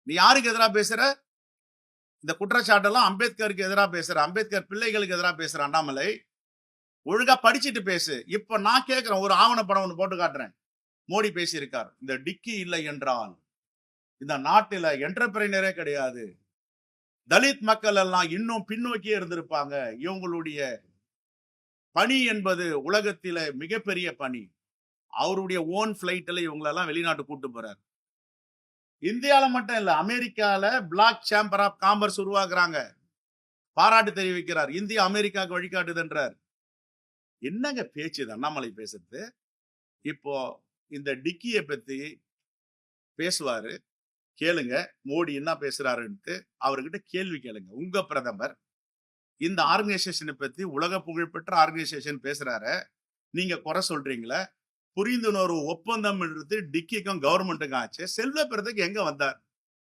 நீ யாருக்கு எதிராக பேசுற? இந்த குற்றச்சாட்டெல்லாம் அம்பேத்கருக்கு எதிராக பேசுற, அம்பேத்கர் பிள்ளைகளுக்கு எதிராக பேசுற அண்ணாமலை. ஒழுங்கா படிச்சுட்டு பேசு. இப்ப நான் கேட்கிறேன், ஒரு ஆவணப்படம் ஒன்று போட்டு காட்டுறேன். மோடி பேசியிருக்கார், இந்த டிக்கி இல்லை என்றால் இந்த நாட்டில என்டர்பிரைனரே கிடையாது, தலித் மக்கள் எல்லாம் இன்னும் பின்னோக்கியே இருந்திருப்பாங்க. இவங்களுடைய பணி என்பது உலகத்தில மிகப்பெரிய பணி. அவருடைய ஓன் பிளைட்ல இவங்களெல்லாம் வெளிநாட்டு கூட்டு போறார். இந்தியால மட்டும் இல்ல, அமெரிக்கால பிளாக் சேம்பர் ஆஃப் காமர்ஸ் உருவாக்குறாங்க. பாராட்டு தெரிவிக்கிறார். இந்தியா அமெரிக்காவுக்கு வழிகாட்டுதுன்றார். என்னங்க பேச்சு இது அண்ணாமலை பேசுறது? இப்போ இந்த டிக்கியை பத்தி பேசுவாரு, கேளுங்க. மோடி என்ன பேசுறாருன்ட்டு அவர்கிட்ட கேள்வி கேளுங்க. உங்க பிரதமர் இந்த ஆர்கனைசேஷனை பத்தி, உலக புகழ்பெற்ற ஆர்கனைசேஷன் பேசுறாரு, நீங்க குறை சொல்றீங்களே. புரிந்துணர்வு ஒப்பந்தம் டிக்கிக்கும் கவர்மெண்ட்டுக்கும் ஆச்சு. செல்வ பெருந்தகை எங்க வந்தார்?